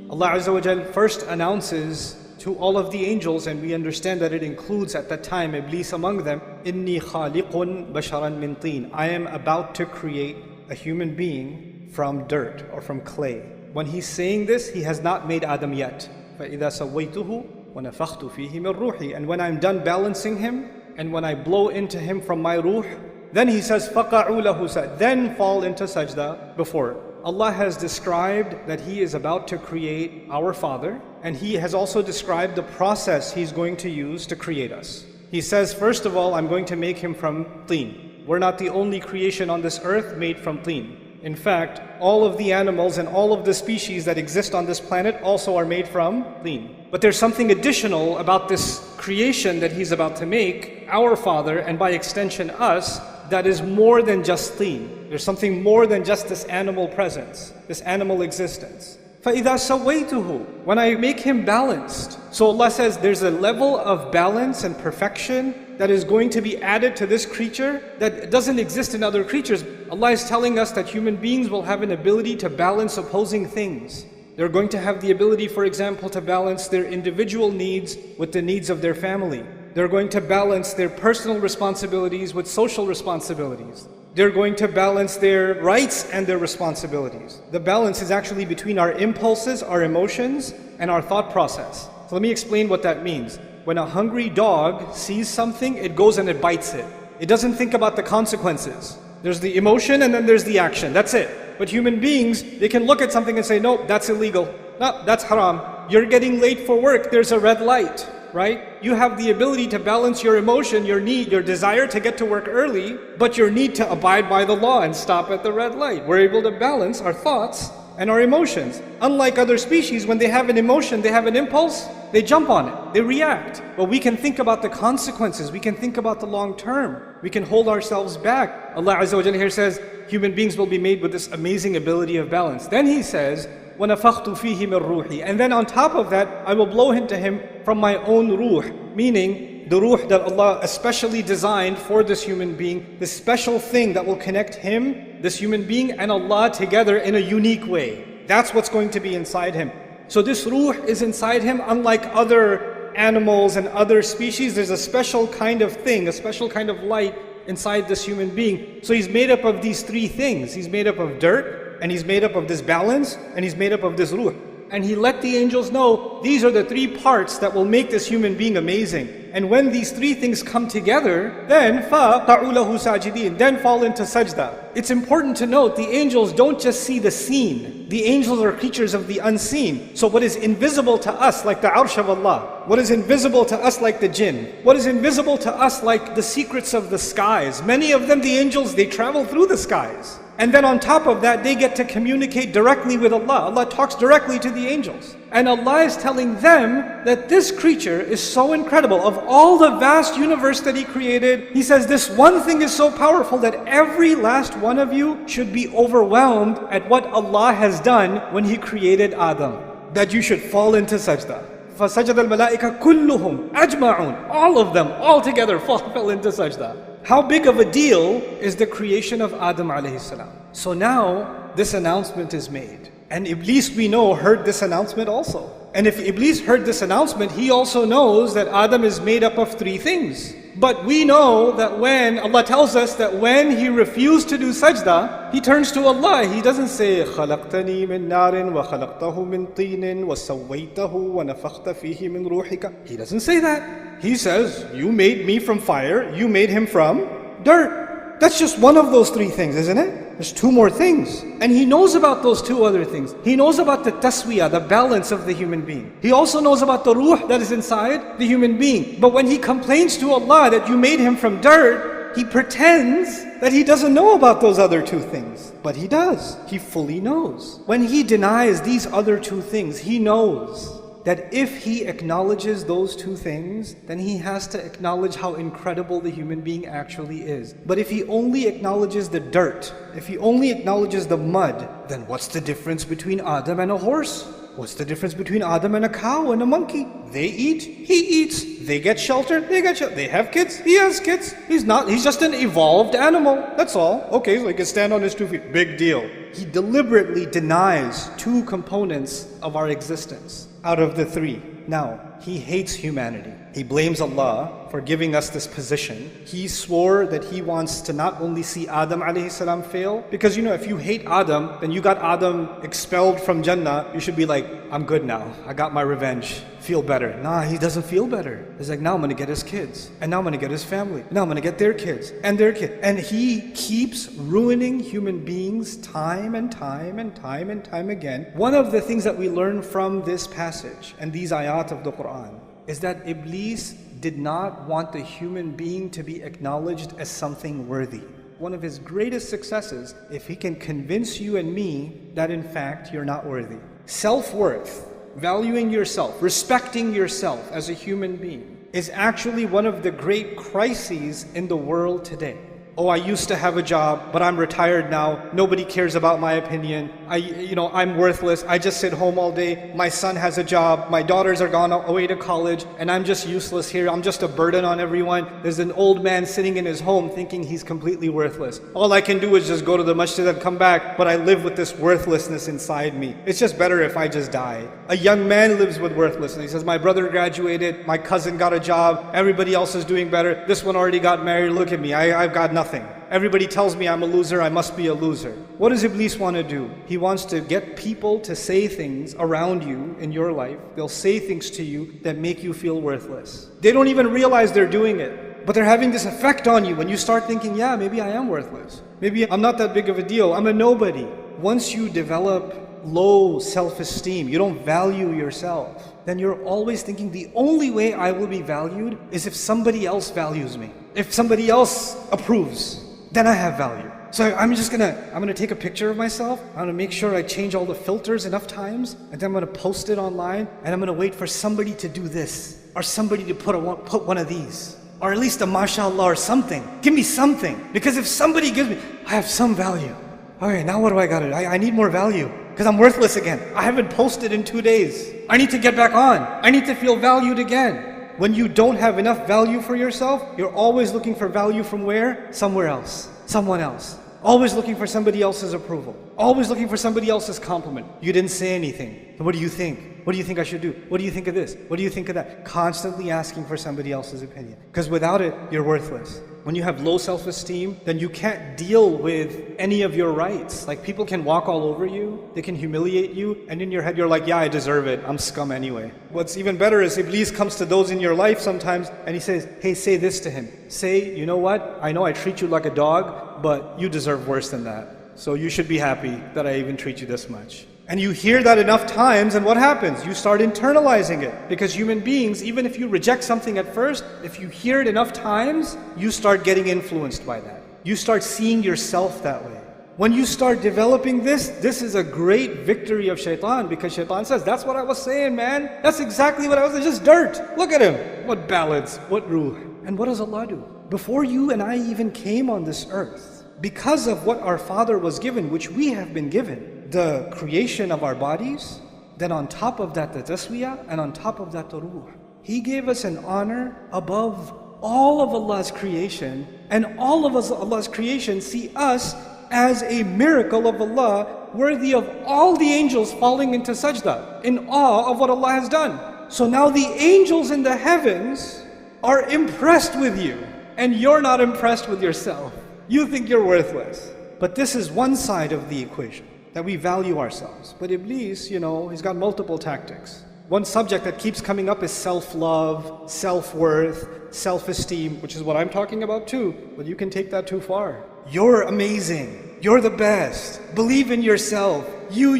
Allah Azza wa Jal first announces to all of the angels, and we understand that it includes at that time Iblis among them, إِنِّي خَالِقٌ بَشَرًا مِّن طِينٍ. I am about to create a human being from dirt or from clay. When he's saying this, he has not made Adam yet. فَإِذَا سَوَّيْتُهُ وَنَفَخْتُ فِيهِ مِن رُوحِي. And when I'm done balancing him, and when I blow into him from my ruh, then he says, فَقَعُوا لَهُ سَجْدًا. Then fall into sajda before. Allah has described that He is about to create our Father, and He has also described the process He's going to use to create us. He says, first of all, I'm going to make him from teen. We're not the only creation on this earth made from teen. In fact, all of the animals and all of the species that exist on this planet also are made from teen. But there's something additional about this creation that He's about to make, our Father, and by extension us, that is more than just teen. There's something more than just this animal presence, this animal existence. فَإِذَا سَوَّيْتُهُ. When I make him balanced. So Allah says there's a level of balance and perfection that is going to be added to this creature that doesn't exist in other creatures. Allah is telling us that human beings will have an ability to balance opposing things. They're going to have the ability, for example, to balance their individual needs with the needs of their family. They're going to balance their personal responsibilities with social responsibilities. They're going to balance their rights and their responsibilities. The balance is actually between our impulses, our emotions, and our thought process. So let me explain what that means. When a hungry dog sees something, it goes and it bites it. It doesn't think about the consequences. There's the emotion and then there's the action. That's it. But human beings, they can look at something and say, no, that's illegal. No, that's haram. You're getting late for work. There's a red light. Right? You have the ability to balance your emotion, your need, your desire to get to work early, but your need to abide by the law and stop at the red light. We're able to balance our thoughts and our emotions. Unlike other species, when they have an emotion, they have an impulse, they jump on it, they react. But we can think about the consequences, we can think about the long term, we can hold ourselves back. Allah Azza wa Jalla here says, human beings will be made with this amazing ability of balance. Then He says, وَنَفَخْتُ فِيهِ مِن رُوحِي. And then on top of that, I will blow into him from my own ruh, meaning the ruh that Allah especially designed for this human being, this special thing that will connect him, this human being, and Allah together in a unique way. That's what's going to be inside him. So this ruh is inside him, unlike other animals and other species. There's a special kind of thing, a special kind of light inside this human being. So he's made up of these three things. He's made up of dirt, and he's made up of this balance, and he's made up of this ruh. And He let the angels know, these are the three parts that will make this human being amazing. And when these three things come together, then فَقَعُوا لَهُ سَاجِدِينَ. Then fall into sajda. It's important to note, the angels don't just see the seen. The angels are creatures of the unseen. So what is invisible to us, like the arsh of Allah, what is invisible to us like the jinn, what is invisible to us like the secrets of the skies, many of them, the angels, they travel through the skies. And then on top of that, they get to communicate directly with Allah. Allah talks directly to the angels. And Allah is telling them that this creature is so incredible. Of all the vast universe that He created, He says this one thing is so powerful that every last one of you should be overwhelmed at what Allah has done when He created Adam. That you should fall into sajda. فَسَجَدَ الْمَلَائِكَ كُلُّهُمْ أَجْمَعُونَ. All of them, all together fell into sajda. How big of a deal is the creation of Adam alayhi salam? So now this announcement is made. And Iblis, we know, heard this announcement also. And if Iblis heard this announcement, he also knows that Adam is made up of three things. But we know that when Allah tells us that when he refused to do sajda, he turns to Allah. He doesn't say خَلَقْتَنِي مِن نَارٍ وَخَلَقْتَهُ مِن طِينٍ وَسَوَّيْتَهُ وَنَفَخْتَ فِيهِ مِن رُوحِكَ. He doesn't say that. He says, you made me from fire, you made him from dirt. That's just one of those three things, isn't it? There's two more things. And He knows about those two other things. He knows about the taswiyah, the balance of the human being. He also knows about the ruh that is inside the human being. But when he complains to Allah that you made him from dirt, he pretends that he doesn't know about those other two things. But he does. He fully knows. When he denies these other two things, he knows that if he acknowledges those two things, then he has to acknowledge how incredible the human being actually is. But if he only acknowledges the dirt, if he only acknowledges the mud, then what's the difference between Adam and a horse? What's the difference between Adam and a cow and a monkey? They eat, he eats. They get shelter, they get shelter. They have kids, he has kids. He's just an evolved animal. That's all. Okay, so he can stand on his 2 feet. Big deal. He deliberately denies 2 components of our existence out of the 3. Now, he hates humanity. He blames Allah for giving us this position. He swore that he wants to not only see Adam alayhi salam fail, because if you hate Adam, then you got Adam expelled from Jannah, you should be like, I'm good now. I got my revenge. Feel better. Nah, he doesn't feel better. He's like, now I'm going to get his kids. And now I'm going to get his family. Now I'm going to get their kids and their kids. And he keeps ruining human beings time and time and time and time again. One of the things that we learn from this passage and these ayat of the Quran is that Iblis did not want the human being to be acknowledged as something worthy. One of his greatest successes, if he can convince you and me that in fact you're not worthy. Self-worth, valuing yourself, respecting yourself as a human being is actually one of the great crises in the world today. Oh, I used to have a job, but I'm retired now. Nobody cares about my opinion. I'm worthless. I just sit home all day. My son has a job. My daughters are gone away to college, and I'm just useless here. I'm just a burden on everyone. There's an old man sitting in his home thinking he's completely worthless. All I can do is just go to the masjid and come back, but I live with this worthlessness inside me. It's just better if I just die. A young man lives with worthlessness. He says, my brother graduated, my cousin got a job, everybody else is doing better. This one already got married. Look at me. I've got nothing. Everybody tells me I'm a loser, I must be a loser. What does Iblis want to do? He wants to get people to say things around you in your life. They'll say things to you that make you feel worthless. They don't even realize they're doing it, but they're having this effect on you when you start thinking, yeah, maybe I am worthless. Maybe I'm not that big of a deal. I'm a nobody. Once you develop low self-esteem, you don't value yourself, then you're always thinking the only way I will be valued is if somebody else values me. If somebody else approves, then I have value. So I'm gonna take a picture of myself. I'm gonna make sure I change all the filters enough times, and then I'm gonna post it online, and I'm gonna wait for somebody to do this, or somebody to put one of these, or at least a mashallah or something. Give me something, because if somebody gives me, I have some value. Okay, now what do I gotta do? I need more value, because I'm worthless again. I haven't posted in 2 days. I need to get back on. I need to feel valued again. When you don't have enough value for yourself, you're always looking for value from where? Somewhere else. Someone else. Always looking for somebody else's approval. Always looking for somebody else's compliment. You didn't say anything. What do you think? What do you think I should do? What do you think of this? What do you think of that? Constantly asking for somebody else's opinion. Because without it, you're worthless. When you have low self-esteem, then you can't deal with any of your rights. Like, people can walk all over you, they can humiliate you, and in your head you're like, yeah, I deserve it, I'm scum anyway. What's even better is Iblis comes to those in your life sometimes and he says, hey, say this to him. Say, you know what? I know I treat you like a dog, but you deserve worse than that. So you should be happy that I even treat you this much. And you hear that enough times, and what happens? You start internalizing it. Because human beings, even if you reject something at first, if you hear it enough times, you start getting influenced by that. You start seeing yourself that way. When you start developing this is a great victory of Shaythan, because Shaythan says, that's what I was saying, man. That's exactly what I was saying, just dirt. Look at him. What ballads, what ruh. And what does Allah do? Before you and I even came on this earth, because of what our Father was given, which we have been given, the creation of our bodies, then on top of that the taswiyah, and on top of that the ruh. He gave us an honor above all of Allah's creation, and all of Allah's creation see us as a miracle of Allah, worthy of all the angels falling into sajda, in awe of what Allah has done. So now the angels in the heavens are impressed with you, and you're not impressed with yourself. You think you're worthless. But this is one side of the equation, that we value ourselves. But Iblis, he's got multiple tactics. One subject that keeps coming up is self-love, self-worth, self-esteem, which is what I'm talking about too, but you can take that too far. You're amazing. You're the best. Believe in yourself. You.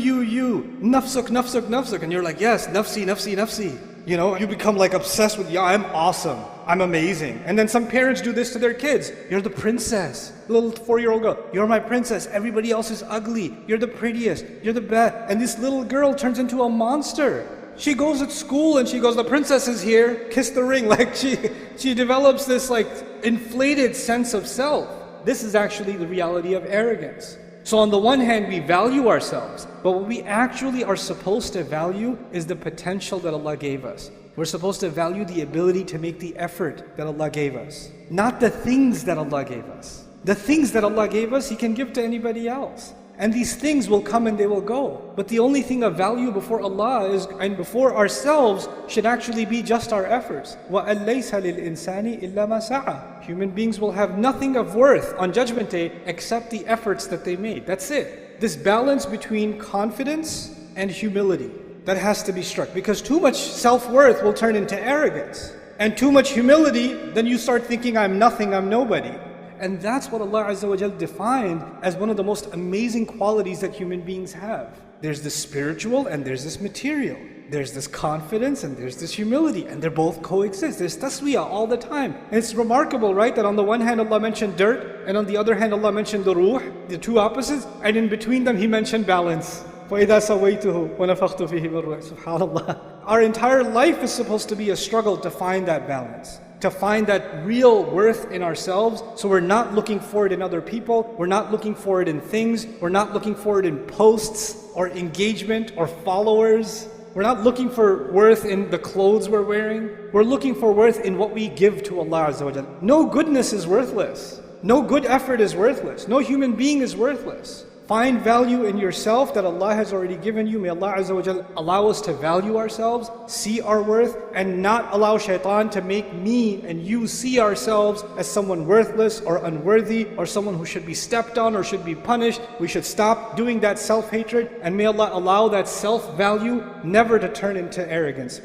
Nafsuk, nafsuk, nafsuk. And you're like, yes, nafsi, nafsi, nafsi. You become like obsessed with, yeah, I'm awesome. I'm amazing. And then some parents do this to their kids. You're the princess. Little 4-year-old girl, you're my princess. Everybody else is ugly. You're the prettiest. You're the best. And this little girl turns into a monster. She goes at school and she goes, the princess is here. Kiss the ring. Like she develops this like inflated sense of self. This is actually the reality of arrogance. So on the one hand, we value ourselves, but what we actually are supposed to value is the potential that Allah gave us. We're supposed to value the ability to make the effort that Allah gave us, not the things that Allah gave us. The things that Allah gave us, He can give to anybody else. And these things will come and they will go. But the only thing of value before Allah is, and before ourselves, should actually be just our efforts. وَأَن لَيْسَ لِلْإِنسَانِ إِلَّا مَا سَعَى. Human beings will have nothing of worth on Judgment Day except the efforts that they made. That's it. This balance between confidence and humility, that has to be struck. Because too much self-worth will turn into arrogance. And too much humility, then you start thinking, I'm nothing, I'm nobody. And that's what Allah Azza wa Jal defined as one of the most amazing qualities that human beings have. There's this spiritual and there's this material. There's this confidence and there's this humility, and they both coexist. There's taswiyah all the time. And it's remarkable, right, that on the one hand Allah mentioned dirt, and on the other hand Allah mentioned the ruh, the two opposites, and in between them He mentioned balance. فَإِذَا سَوَيْتُهُ وَنَفَخْتُ فِيهِ مِنْ رُوحِي. SubhanAllah. Our entire life is supposed to be a struggle to find that balance, to find that real worth in ourselves. So we're not looking for it in other people, we're not looking for it in things, we're not looking for it in posts or engagement or followers. We're not looking for worth in the clothes we're wearing. We're looking for worth in what we give to Allah Azza wa Jalla. No goodness is worthless. No good effort is worthless. No human being is worthless. Find value in yourself that Allah has already given you. May Allah Azza wa Jalla allow us to value ourselves, see our worth, and not allow Shaythan to make me and you see ourselves as someone worthless or unworthy or someone who should be stepped on or should be punished. We should stop doing that self-hatred, and may Allah allow that self-value never to turn into arrogance.